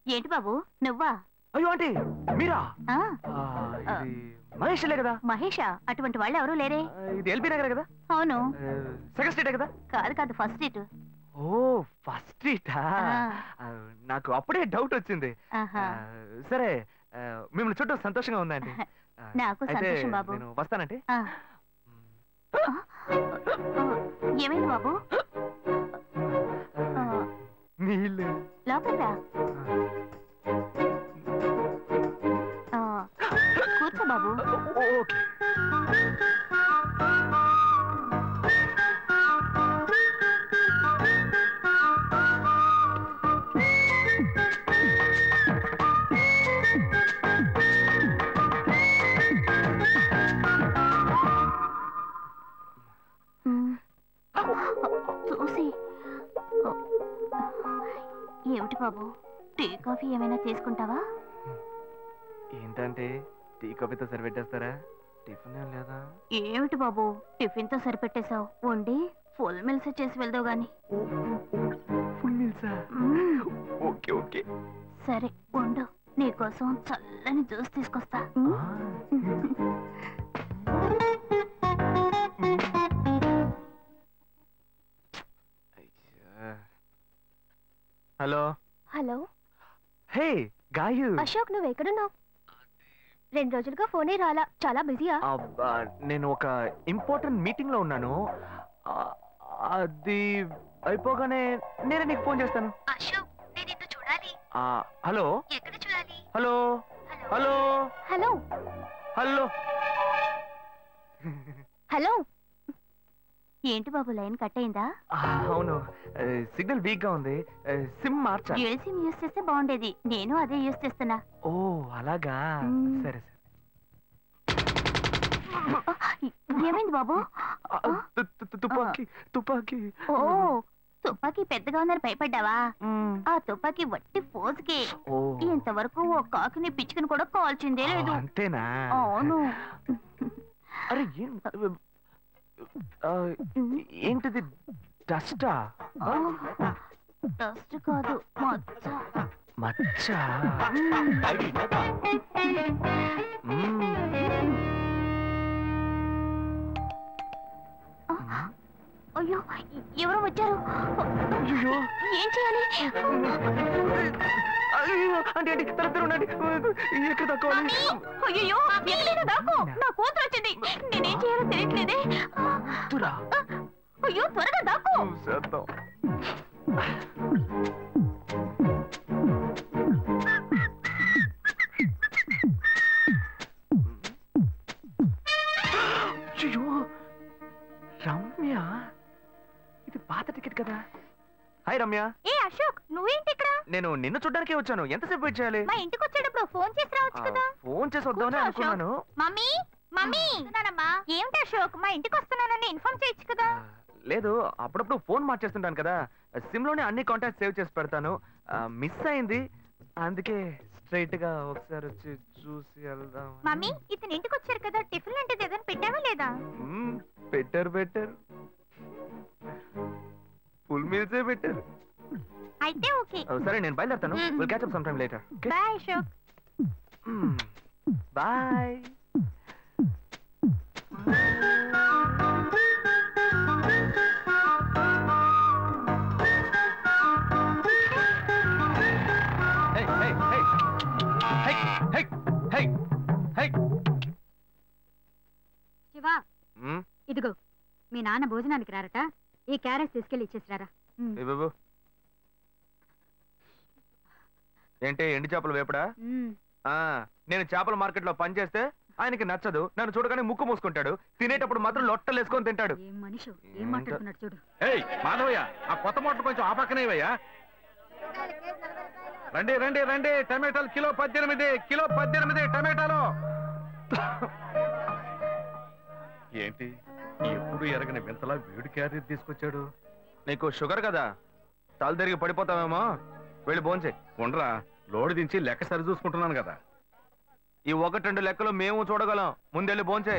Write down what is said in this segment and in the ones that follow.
ఏంటి బాబు నువ్వా? అయ్యో ఆంటీ మీరా? ఇది మహేష్లే కదా? మహేషా? అటువంటి వాళ్ళు ఎవరూ లేరే. ఇది ఎల్బీ నగర్ కదా? అవును. సెకండ్ స్ట్రీట్ కదా? కాదు కాదు, ఫస్ట్ స్ట్రీట్. ఓ ఫస్ట్ స్ట్రీటా? నాకు అప్పుడే డౌట్ వచ్చింది. సరే మిమ్మల్ని చుట్టూ సంతోషంగా ఉందండి. నాకు సంతోషం బాబు. నేను వస్తానంటే. ఏమైంది బాబు? నీళ్ళు లోపల కూర్చో బాబు. ఓకే. చూసి ఏమిటి బాబు, టీ కాఫీ ఏమైనా తీసుకుంటావా? ఏంటంటే టీ కాఫీతో సరిపెట్టేస్తారా? టిఫిన్ ఏం లేదా? ఏమిటి బాబు టిఫిన్ తో సరిపెట్టేశావు? వండి ఫుల్ మిల్స్ చేసి వెళ్దావు గాని. ఫుల్ మిల్సా? ఓకే ఓకే సరే వండు, నీకోసం చల్లని జ్యూస్ తీసుకొస్తా. Hello hello. Hey Gayu. Ashok నువ్వు ఎక్కడున్నావు? 2 రోజులుగా ఫోనే రాలా, చాలా బిజీయా? నేను ఒక ఇంపార్టెంట్ మీటింగ్ లో ఉన్నాను. అది అయిపోగానే నేనే నీకు ఫోన్ చేస్తాను. అశోక్ నేను నిన్ను చూడాలి. హలో. ఎక్కడ చూడాలి? Hello hello hello hello hello. ఏంటి బాబు లైన్ కట్ అయిందా? అవును, సిగ్నల్ వీక్ గా ఉంది. సిమ్ మార్చా. డ్యూయల్ సిమ్ యూస్ చేస్తే బాగుండేది, నేను అదే యూస్ చేస్తున్నా. ఓ అలాగా, సరే సరే. ఏమైంది బాబు? తుపాకీ తుపాకీ. ఓ తుపాకీ పెద్దగా ఉందని భయపడ్డావా? ఆ తుపాకీ వట్టి ఫోజుకే. ఇంతవరకు ఓ కాకిని పిచ్చుకుని కూడా కాల్చిందే లేదు. అంతేనా? అవును. అరే ఏంటిది? డస్టా? డస్ట్ కాదు, మచ్చ. మచ్చ? అయ్యో ఎవరో వచ్చారు. ఏం చేయాలి? అంటే ఎక్కడ తక్కువాలి? అయ్యో ఎక్కడైనా దాక్కో, నా కూతురు వచ్చింది. నేనేం చేయాలో తెలియట్లేదే. అయ్యో త్వరగా దాక్కో. రమ్య, ఇది పాత టికెట్ కదా? హాయ్ రమ్య. ఏ అశోక్ నువ్వేంటి ఇక్కడ? నేను నిన్ను చూడ్డానికే వచ్చాను. ఎంతసేపు వెయిట్ చేయాలి? మా ఇంటికి వచ్చేటప్పుడు ఫోన్ చేసి రావచ్చు కదా. ఫోన్ చేసి వద్దామని అనుకున్నాను. మమ్మీ మమ్మీ ఏమిటి అశోక్ మా ఇంటికి వస్తున్నానని ఇన్ఫార్మ్ చేయొచ్చు కదా. లేదు, అప్పుడప్పుడు ఫోన్ మార్చేస్తుంటాను కదా, సిమ్ లోనే అన్ని కాంటాక్ట్ సేవ్ చేసి పెడతాను. మిస్ అయింది, అందుకే స్ట్రైట్ గా ఒకసారి వచ్చి చూసి వెళ్దాం. మమ్మీ ఇతను ఇంటికి వచ్చారు కదా, టిఫిన్ లాంటిది ఏదైనా పెట్టావా లేదా? బెటర్ బెటర్, ఫుల్ మీల్సే బెటర్. అయితే ఓకే. సరే నేను బయలుదేరుతాను. Will catch up some time later. Bye Ashok. Bye. Shiva ఇదిగో మీ నాన్న భోజనానికి రారట, ఈ క్యారెట్ తీసుకెళ్లి ఇచ్చేసిరారా. ఏంటి ఎండి చేపలు వేపడా? నేను చేపల మార్కెట్ లో పని చేస్తే ఆయనకి నచ్చదు, నన్ను చూడగానే ముక్కు మూసుకుంటాడు, తినేటప్పుడు మాత్రం లొట్టలు వేసుకొని తింటాడు. ఏం మాట్లాడుతున్నాడు చూడు. మాధవయ్య, ఆ కొత్త మోటార్ కొంచెం ఆ పక్కనేవయ్యా. రండి రండి రండి, టమాటాలు కిలో 18, కిలో 18 టమాటాలు. ఏంటి ఎప్పుడు ఎరగని వింతలా వేడి క్యారెట్ తీసుకొచ్చాడు? నీకు షుగర్ కదా, తల తిరిగి పడిపోతావేమో, వెళ్ళి భోంచే. ఉండరా, లోడు దించి లెక్క సరి చూసుకుంటున్నాను కదా. ఈ 1-2 లెక్కలు మేము చూడగలం, ముందెళ్ళి భోంచే.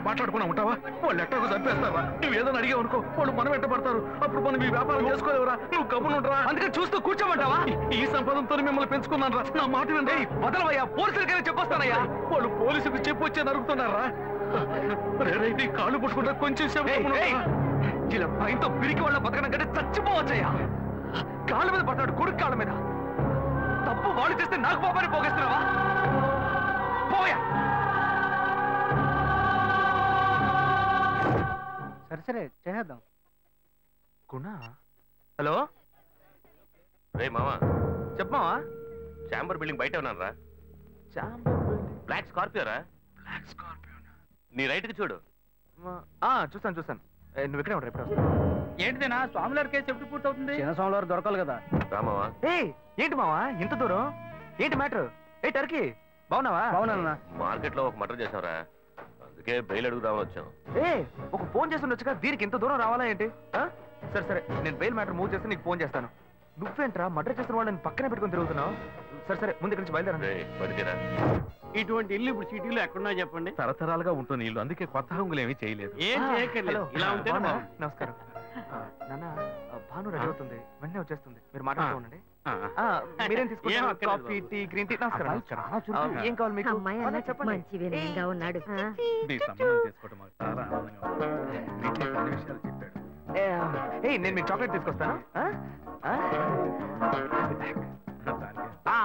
మాట్లాడుకున్నా ఉంటావా? వాళ్ళు ఎట్టకు చంపేస్తావా? నువ్వు ఏదైనా అడిగావు అనుకో, వాళ్ళు మనం వెంటబడతారు. అప్పుడు మనం ఈ వ్యాపారం చేసుకోలేవరా? నువ్వు కబునుంటరా? అందుకే చూస్తూ కూర్చోమంటావా? ఈ సంపదంతో మిమ్మల్ని పెంచుకున్నాను రా. నా మాట వినండి. వదలవయ్యా, పోలీసులకైనా చెప్పొస్తానయ్యా. వాళ్ళు పోలీసులకు చెప్పొచ్చే నరుగుతున్నారా? కాళ్ళు పుట్టుకుంటా కొంచెం ఇలా భయంతో పిరికి వాళ్ళ బతకడం కంటే చచ్చిపోవచ్చయ్యా. కాళ్ళ మీద పడ్డాడు, కొడుకు కాళ్ళ మీద. తప్పు వాళ్ళు చేస్తే నాకు పాపాన్ని పోగేస్తున్నావా? పోయా. సరే చేద్దాం. గుణ, హలో రే మామా, చెప్పమావా? చాంబర్ బిల్డింగ్ బయట ఉన్నాను రా. బ్లాక్ స్కార్పియో రా. Black Scorpio. నీ రైట్ కి చూడు. చూస్తాను. నువ్వు ఇక్కడే ఉంటావు, ఎప్పుడు? ఏంటిదేనా స్వామివారి కేసు ఎప్పుడు పూర్తవుతుంది? చిన్న స్వామివారు దొరకాలి కదా. రామావా. ఏంటి మావా ఇంత దూరం? ఏంటి మ్యాటర్? టర్కీ బాగున్నావా? బాగున్నా. మార్కెట్ లో ఒక మర్డర్ చేసావురా, అందుకే బెయిల్ అడుగుదామని వచ్చాం. ఒక ఫోన్ చేసి ఉండొచ్చుగా, దీనికి ఇంత దూరం రావాలా ఏంటి? సరే నేను బెయిల్ మ్యాటర్ మూవ్ చేస్తే నీకు ఫోన్ చేస్తాను. నువ్వేంట్రా మర్డర్ చేసిన వాళ్ళని పక్కనే పెట్టుకుని తిరుగుతున్నావు? సరే ముందు ఇక్కడి నుంచి బయలుదేరండి. ఇటువంటి ఇల్లు ఇప్పుడు సిటీలో ఎక్కడున్నా చెప్పండి. తరతరాలుగా ఉంటుంది ఇల్లు, అందుకే కొత్త హంగులు ఏమీ చేయలేదు. ఏం చేయక్కర్లేదు, ఇలా ఉంటే నమస్కారం నాన్న. భాను రెడీ అవుతుంది, వెంటనే వచ్చేస్తుంది. మీరు మాట్లాడుతూ ఉండండి. మీరేం తీసుకుంటారు? Coffee, tea, green tea? నమస్కారం. ఏం కావాలి మీకు? చెప్పండి. మంచి వినయంగా ఉన్నాడు. మీ సంబంధం చేసుకోవడం మాకు చాలా ఆనందంగా ఉంది. కొన్ని విషయాలు చెప్పాడు. నేను మీకు చాక్లెట్ తీసుకొస్తాను.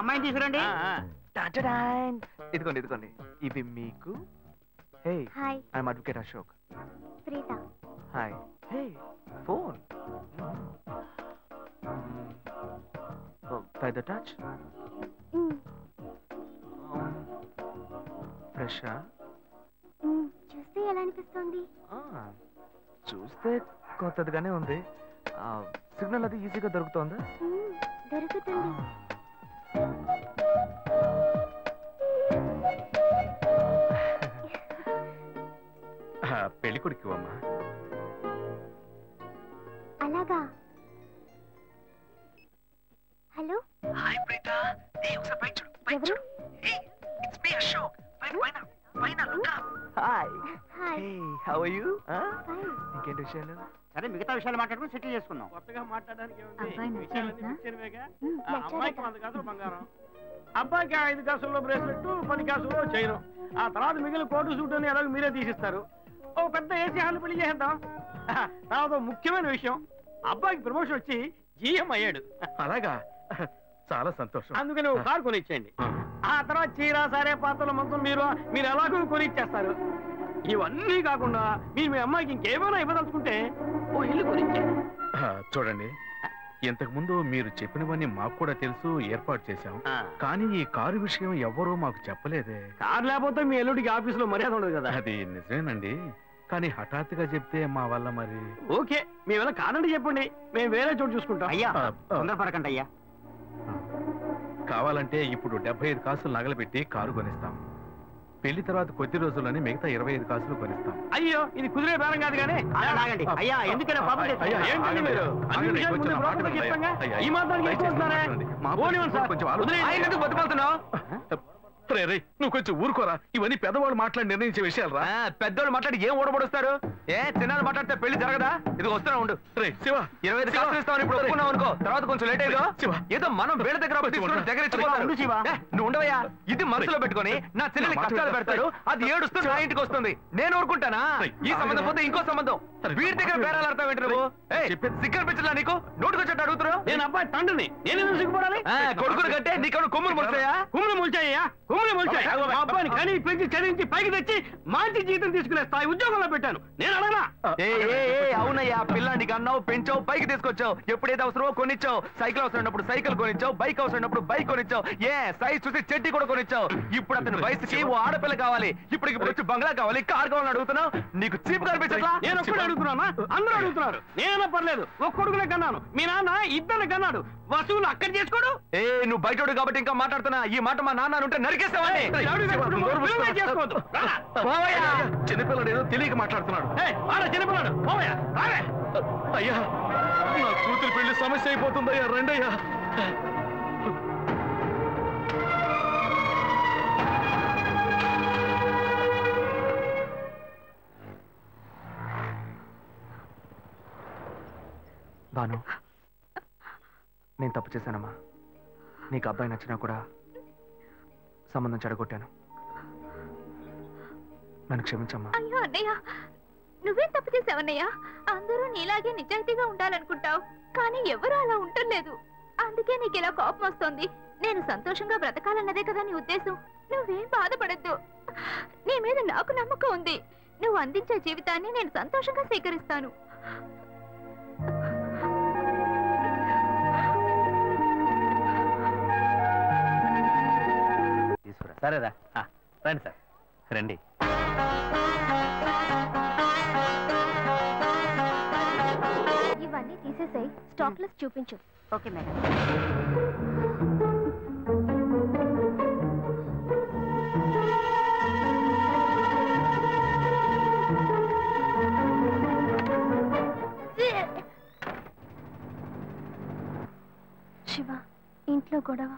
అమ్మాయిని తీసుకురండి. ఇదిగోండి ఇవి మీకు. I'm advocate Ashok. Hi. Phone by the touch. Fresh. చూస్తే ఎలా అనిపిస్తుంది? చూస్తే కొత్తదిగానే ఉంది. సిగ్నల్ అది ఈజీగా దొరుకుతుందా? దొరుకుతుంది. పెళ్లి కొడుకు అమ్మా. అలాగా. హలో. హాయ్ ప్రీత. ఒకసారి పైకి చూడు. ఎవరు? It's me Ashok. పైన look up. Hi. How are you? ఇంకేంటి విషయాలు? సరే మిగతా విషయాలు మాట్లాడుకుని సెటిల్ చేసుకుందాం. కొత్తగా మాట్లాడడానికి అమ్మాయికి 100 కాసులు బంగారం, అబ్బాయికి 5 కాసుల్లో బ్రేస్లెట్, 10 కాసుల్లో చైన్. ఆ తర్వాత మిగిలిన కోటు సూట్ అని ఎలాగో మీరే తీసిస్తారు. ఓ పెద్ద ఏసీ హాల్ పెళ్లి చేద్దాం. తర్వాత ముఖ్యమైన విషయం, అబ్బాయికి ప్రమోషన్ వచ్చి జీఎం అయ్యాడు. అలాగా, చాలా సంతోషం. అందుకని ఒక కారు కొనిచ్చేయండి. ఆ తర్వాత చీర, సారే, పాత్రల మొత్తం మీరు ఎలాగో కొనిచ్చేస్తారు. ఇవన్నీ కాకుండా మీరు మీ అమ్మాయికి ఇంకేమైనా ఇవ్వదలుచుకుంటే ఓ ఇల్లు కొనిచ్చేయండి. చూడండి, ఇంతకు ముందు మీరు చెప్పినవన్నీ మాకు కూడా తెలుసు, ఏర్పాటు చేశాం. కానీ ఈ కారు విషయం ఎవ్వరూ మాకు చెప్పలేదే. కారు లేకపోతే మీ ఎల్లుడికి ఆఫీసులో మర్యాద ఉండదు కదా. అది నిజమేనండి, కానీ హఠాత్తుగా చెప్తే మా వల్ల మరి. ఓకే, మీ వల్ల కాదండి చెప్పండి, మేము వేరే చోటు చూసుకుంటాం. అయ్యా తొందరపడకండి అయ్యా. కావాలంటే ఇప్పుడు 75 కాసులు నగలబెట్టి కారు కొనిస్తాం. పెళ్లి తర్వాత కొద్ది రోజుల్లోనే మిగతా 25 కాసులు కొనిస్తాం. అయ్యో, ఇది కుదిరే బేరం కాదు కానీ. అయ్యా ఎందుకైనా పాపం ఏంటండి మీరు? ఈ మాత్రానికి బతుకుతున్నావు. నువ్వు కొంచెం ఊరుకోరా, ఇవన్నీ పెద్దవాళ్ళు మాట్లాడి నిర్ణయించే విషయాలు రా. పెద్దవాళ్ళు మాట్లాడి ఏం ఓడబడుస్తారు? చిన్నాళ్ళు మాట్లాడితే పెళ్లి జరగదా? ఇది వస్తున్నా ఉండు. శివ 25 కాసులు ఇస్తామని ఇప్పుడు ఒప్పుకున్నావు అనుకో, తర్వాత కొంచెం లేట్ అయ్యో. ఏదో మనం వేరే దగ్గర నువ్వు ఉండవయ్యా. ఇది మనసులో పెట్టుకొని నా చెల్లెలు కష్టాలు పెడతారు, అది ఏడుస్తూ నా ఇంటికి వస్తుంది. నేను ఊరుకుంటానా? ఈ సంబంధం పోతే ఇంకో సంబంధం. వీడి దగ్గర బేరాలు ఆడతావు ఏంటి నువ్వు? సిగ్గర్ పిచ్చలా నీకు? నోటుకొచ్చేట్టు అడుగుతున్నావు. నేను అబ్బాయి తండ్రిని, నేను సిగ్గుపడాలి? కొడుకులు కంటే నీకు కొమ్ములు ముడతాయా? కొమ్ములు ముల్చాయ్యా, కొమ్ములు ముల్చాయి. మా అబ్బాయిని కనీ పెంచి చదివించి పైకి తెచ్చి మంచి జీతం తీసుకునే స్థాయి ఉద్యోగంలో పెట్టాను. నేను అడగనా? అవునయ్యా, పిల్లానికి అన్నావు, పెంచావు, పైకి తీసుకొచ్చావు. ఎప్పుడైతే అవసరమో కొనిచ్చావు. సైకిల్ అవసరమైనప్పుడు సైకిల్ కొనిచ్చావు, బైక్ అవసరమైనప్పుడు బైక్ కొనిచ్చావు. సైజ్ చూసి చెట్టి కూడా కొనిచ్చావు. ఇప్పుడు అతని వయసుకి ఓ ఆడపిల్ల కావాలి, ఇప్పుడు వచ్చి బంగ్లా కావాలి, కార్ కావాలని అడుగుతున్నావు. నీకు చీప్ కనిపించట్లా? నేను ఒక్కడే అడుగుతున్నా, అందరూ అడుగుతున్నారు. నేనైనా పర్లేదు, ఒక్క కొడుకునే కన్నాను, మీ నాన్న 2 కన్నాడు. వసూలు అక్కడ చేసుకోడు. నువ్వు బయటోడు కాబట్టి ఇంకా మాట్లాడుతున్నా. ఈ మాట మా నాన్న ఉంటే నరికేస్తావని. చిన్నపిల్లడు ఏదో తెలియక మాట్లాడుతున్నాడు. చిన్నపిల్లడు అయ్యా, నా కూతురు పెళ్లి సమస్య అయిపోతుందయ్యా, రండయ్యా. భాను, నేను తప్పు చేశానమ్మా. నీకు అబ్బాయి నచ్చినా కూడా సంబంధం చెడగొట్టాను. నన్ను క్షమించమ్మా. అయ్యో అన్నయ్య, నువ్వేం తప్పు చేసావన్నయ్య? అందరూ నీలాగే నిజాయితీగా ఉండాలనుకుంటావు, కానీ ఎవరు అలా ఉండలేదు. అందుకే నీకు ఇలా కోపం వస్తుంది. నేను సంతోషంగా బ్రతకాలన్నదే కదా నీ ఉద్దేశం. నువ్వేం బాధపడద్దు. నీ మీద నాకు నమ్మకం ఉంది. నువ్వు అందించే జీవితాన్ని నేను సంతోషంగా స్వీకరిస్తాను. సరేరా, రండి సార్, రండి. ఇవన్నీ తీసేసాయి, స్టాక్ లిస్ట్ చూపించు. Okay madam. శివ, ఇంట్లో గొడవ.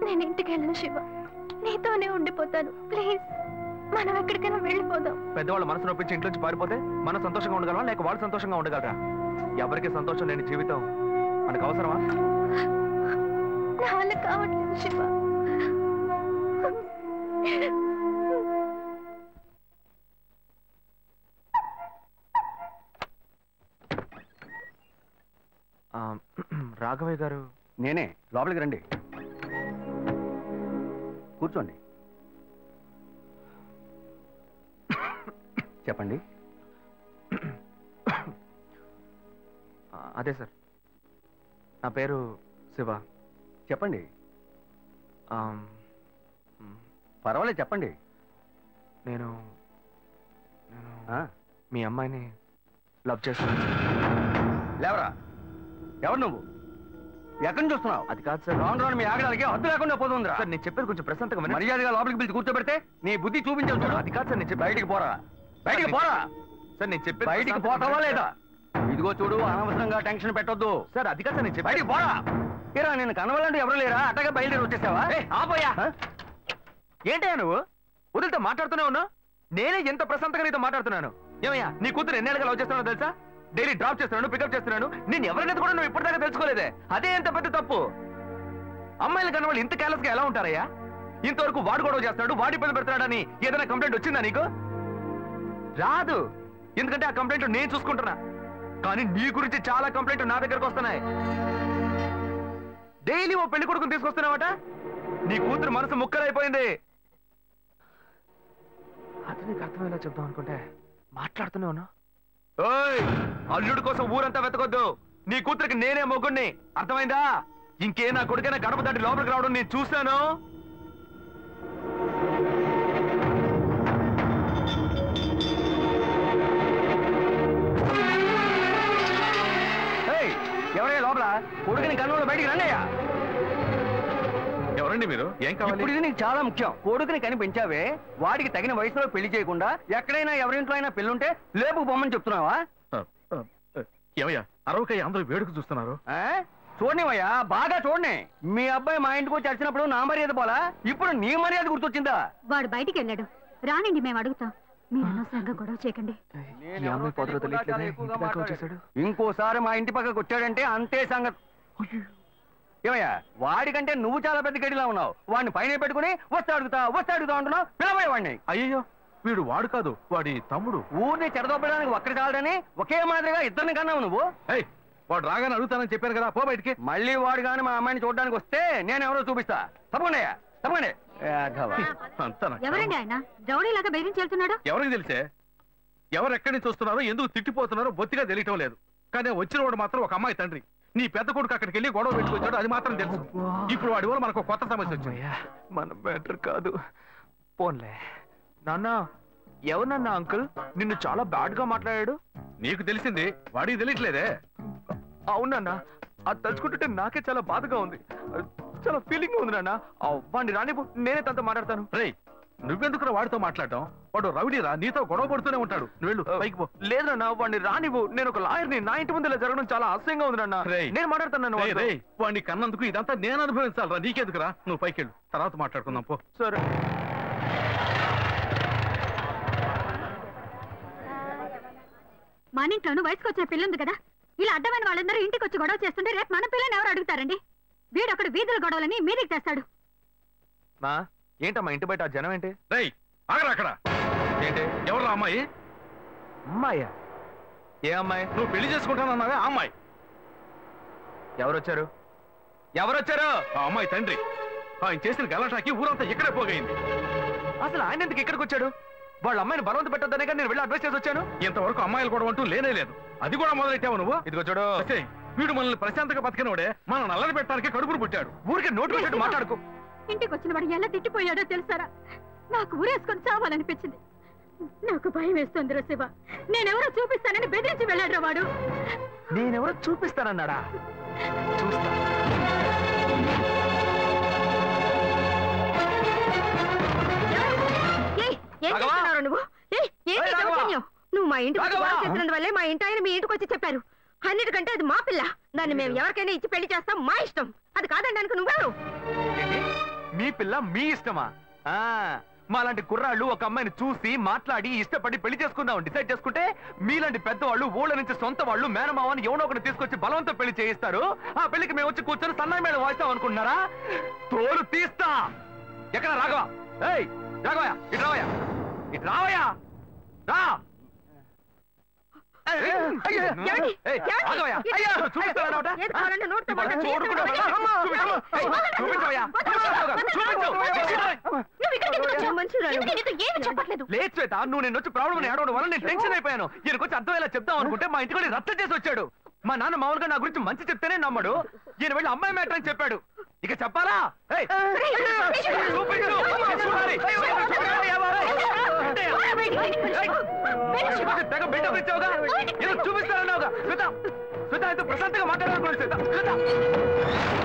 నేను ఇంటికి వెళ్ళను శివ, నీతోనే ఉండిపోతాను. ప్లీజ్, మనం ఎక్కడికైనా వెళ్ళిపోదాం. పెద్దవాళ్ళ మనసు నొప్పించి ఇంట్లోంచి పారిపోతే మనం సంతోషంగా ఉండగలమా, లేక వాళ్ళు సంతోషంగా ఉండగలరా? ఎవరికి సంతోషం లేని జీవితం మనకు అవసరమా? నా వల్ల కావట్లేదు శివ. రాఘవయ్య గారు. నేనే, లోపలికి రండి, కూర్చోండి. చెప్పండి. అదే సార్, నా పేరు శివ. చెప్పండి. పర్వాలేదు, చెప్పండి. నేను మీ అమ్మాయిని లవ్ చేస్తాను. లేవరా, ఎవరు నువ్వు? ఎక్కడి నుంచి చూస్తున్నావు? అది కాదు సార్. రాను రాను మీ ఆగడానికి హద్దు లేకుండా పోతుందిరా. సార్, నేను చెప్పేది కొంచెం ప్రశాంతంగా వినండి. మర్యాదగా లోపలికి పిలిచి కూర్చోబెడితే నీ బుద్ధి చూపించావు. అది కాదు సార్, నేను చెప్పి బయటికి పోరా, బయటికి పోరా. సార్, నేను చెప్పి బయటికి పోతావా లేదా? ఇదిగో చూడు, అనవసరంగా టెన్షన్ పెట్టొద్దు. సార్, అది కాదు సార్, నేను చెప్పి బయటికి పోరా. ఏరా, నేను కనవాలంటే ఎవరు లేరా? అట్టగా బయలుదేరి వచ్చేసావా? ఆపోయా. ఏంటయ్యా నువ్వు వదిలితో మాట్లాడుతూనే ఉన్నా? నేనే ఎంత ప్రశాంతంగా నీతో మాట్లాడుతున్నాను. ఏమయ్యా, నీ కూతురు ఎన్నేళ్ళగా లవ్ చేస్తున్నావు తెలుసా? డైలీ డ్రాప్ చేస్తున్నాను, పికప్ చేస్తున్నాను. నేను ఎవరినైతే కూడా నువ్వు ఇప్పటిదాకా తెలుసుకోలేదే. అదే ఎంత పెద్ద తప్పు. అమ్మాయిలు కన్నా వాళ్ళు ఇంత కేర్లెస్ గా ఎలా ఉంటారయ్యా? ఇంతవరకు వాడు గొడవ చేస్తున్నాడు, వాడి ఇబ్బంది పెడతాడని ఏదైనా కంప్లైంట్ వచ్చిందా నీకు? రాదు, ఎందుకంటే ఆ కంప్లైంట్ నేను చూసుకుంటున్నా. కానీ నీ గురించి చాలా కంప్లైంట్ నా దగ్గరకు వస్తున్నాయి. డైలీ ఓ పెళ్లి కొడుకుని తీసుకొస్తున్నావట. నీ కూతురు మనసు ముక్కలైపోయింది. అది నీకు అర్థమయ్యేలా చెప్దాం అనుకుంటే మాట్లాడుతూనే ఉన్నా. ఓయ్, అల్లుడి కోసం ఊరంతా వెతకొద్దు. నీ కూతురికి నేనే మొగ్గుణ్ణి, అర్థమైందా? ఇంకే నా కొడుకైనా గడప దాటి లోపలికి రావడం నేను చూశాను. ఎవరయ్యా లోపల? కొడుకుని కన్నులో బయటికి రండియ్యా. ఎవరండి మీరు? ఏం కావాలి? ఇప్పుడు ఇది నీకు చాలా ముఖ్యం. కొడుకుని కనిపించావే, వాడికి తగిన వయసులో పెళ్లి చేయకుండా ఎక్కడైనా ఎవరింట్లో అయినా పెళ్ళుంటే లేపు బొమ్మని చెప్తున్నావా? ఏమయ్యా, అరవకయ్య అందరూ వేడుక చూస్తున్నారు. చూడనివయ్యా, బాగా చూడని. మీ అబ్బాయి మా ఇంటికి వచ్చి వచ్చినప్పుడు నా మర్యాద పోలా, ఇప్పుడు నీ మర్యాద గుర్తొచ్చిందా? వాడు బయటికి వెళ్ళాడు, రానండి, మేము అడుగుతాం. మీరు అనవసరంగా గొడవ చేయకండి. ఇంకోసారి మా ఇంటి పక్కకు వచ్చాడంటే అంతే సంగతి. ఏమయ్యా, వాడికంటే నువ్వు చాలా పెద్ద గడిలా ఉన్నావు. వాడిని పైన పెట్టుకుని వస్తే అడుగుతా అంటున్నావు. పిలవయ్య వాడిని. అయ్యో, వీడు వాడు కాదు, వాడి తమ్ముడు. ఊరిని చెడదొబ్బడానికి ఒక్కడి చాలని ఒకే మాదిరిగా ఇద్దరిని కన్నావు నువ్వు. వాడు రాగానే అడుగుతానని చెప్పాను కదా, పో బయటికి. మళ్ళీ వాడు గాని మా అమ్మాయిని చూడడానికి వస్తే నేను ఎవరో చూపిస్తా. తప్పకుండా తప్పకుండా. ఎవరండి ఆయన? రౌడీలాగా బెదిరించి వెళ్తున్నాడు. ఎవరికి తెలిసే? ఎవరు ఎక్కడి నుంచి వస్తున్నారో, ఎందుకు తిట్టిపోతున్నారో బొత్తిగా తెలియటం లేదు. కానీ వచ్చిన వాడు మాత్రం ఒక అమ్మాయి తండ్రి. నీ పెద్ద కొడుకు అక్కడికి వెళ్ళి గొడవ పెట్టుకొచ్చాడు, అది మాత్రం తెలుసు. ఇప్పుడు వాడి వల్ల మనకు కొత్త సమస్య వచ్చింది. మన బెటర్ కాదు. పోన్లే నాన్న. ఎవరన్నా అంకుల్ నిన్ను చాలా బ్యాడ్ గా మాట్లాడాడు? నీకు తెలిసింది, వాడికి తెలియట్లేదే. అవునన్నా, అది తలుచుకుంటుంటే నాకే చాలా బాధగా ఉంది. చాలా ఫీలింగ్ ఉంది నాన్న. వాడిని రానిపో, నేనే తనతో మాట్లాడతాను. రేయ్, నువ్వెందుకు వాడితో మాట్లాడటం? వాడు రౌడీరా, నీతో గొడవ పడుతూనే ఉంటాడు. నువ్వు వెళ్ళు, పైకి పో. లేదు నాన్న, వాడిని రానివ్వు. నేను ఒక లాయర్ని. నా ఇంటి ముందు ఇలా జరగడం చాలా అసహ్యంగా ఉంది నాన్న. నేను మాట్లాడతాను. వాడిని కన్నందుకు ఇదంతా నేను అనుభవించాలరా, నీకెందుకురా? నువ్వు పైకి వెళ్ళు, తర్వాత మాట్లాడుకుందాం పో. సరే. మన ఇంట్లోనూ వయసుకు వచ్చిన పిల్లుంది కదా, ఇలా అడ్డమైన వాళ్ళందరూ ఇంటికి వచ్చి గొడవ చేస్తుంటే రేపు మన పిల్లని ఎవరు అడుగుతారండి? వీడొకడు వీధుల గొడవలని మీదికి తెస్తాడు. మా ఏంటమ్మా ఇంటి బయట ఆ జనం ఏంటి? రేయ్ ఆగరా అక్కడ. ఏంటి? ఎవరు అమ్మాయి? అమ్మాయ్యా? ఏ అమ్మాయి? నువ్వు పెళ్లి చేసుకుంటానన్నావే ఆ అమ్మాయి. ఎవరొచ్చారు? ఎవరొచ్చారు? ఆ అమ్మాయి తండ్రి. ఆయన చేసిన గలాటాకి ఊరంతా ఇక్కడే పోగైంది. అసలు ఆయన ఎందుకు ఇక్కడికి వచ్చాడు? వాళ్ళ అమ్మాయిని బలవంత పెట్టొద్దనే కానీ నేను వెళ్ళి అడ్వైస్ చేసి వచ్చాను. ఇంతవరకు అమ్మాయిలు కూడా అంటూ లేనే లేదు. అది కూడా మొదలెట్టావు నువ్వు. ఇదిగో చూడు, వీడు మనల్ని ప్రశాంతంగా బతికినోడే మన నల్లని పెట్టడానికి కడుపును పుట్టాడు. ఊరికి నోటు పెట్టాడు మాట్లాడుకో. ఇంటికి వచ్చిన వాడు ఎలా తిట్టిపోయాడో తెలుసారా? నాకు ఊరేసుకొని చావాలనిపించింది. నాకు భయం వేస్తుంది శివ. నేనెవరో చూపిస్తానని బెదిరించి వెళ్ళాడు వాడు. నేనెవరో చూపిస్తానన్నాడా? చూస్తా. నువ్వు మా ఇంటికి చేసినందువల్లే మా ఇంటి ఆయన మీ ఇంటికి వచ్చి చెప్పారు. అన్నిటికంటే అది మా పిల్ల. దాన్ని మేము ఎవరికైనా ఇచ్చి పెళ్లి చేస్తాం, మా ఇష్టం. అది కాదండానికి నువ్వెవరు? మీ పిల్ల మీ ఇష్టమా? మాలాంటి కుర్రాళ్ళు ఒక అమ్మాయిని చూసి మాట్లాడి ఇష్టపడి పెళ్లి చేసుకుందాం డిసైడ్ చేసుకుంటే, మీలాంటి పెద్దవాళ్ళు ఊళ్ళ నుంచి సొంత వాళ్ళు మేనమావని ఎవనో ఒకటి తీసుకొచ్చి బలవంతం పెళ్లి చేయిస్తారు. ఆ పెళ్లికి మేము వచ్చి కూర్చొని సన్నాయి మేళ వాయిస్తాం అనుకుంటున్నారా? తోలు తీస్తా. ఎక్కడ రాఘవ? ఏయ్ రాఘవయ్య, ఇటు రావయ్యా, ఇటు రావయ్యా, రా. లేదు శ్వేత, నువ్వు నేను వచ్చి ప్రాబ్లం ఏడవడం వల్ల నేను టెన్షన్ అయిపోయాను. ఈయనకొచ్చి అర్థమయ్యేలా చెప్తాం అనుకుంటే మా ఇంటికి వెళ్ళి రచ్చ చేసి వచ్చాడు. మా నాన్న మామూలుగా నా గురించి మంచి చెప్తేనే నమ్మడు. ఈయన వెళ్ళి అమ్మాయి మ్యాటర్ అని చెప్పాడు. ఇక చెప్పాలా? తెగ బిల్డప్ ఇచ్చావుగా, ఏదో చూపిస్తానన్నావుగా. శ్వేత, శ్వేత ఎంతో ప్రశాంతంగా మాట్లాడాలనుకోండి. శ్వేత, శ్వేత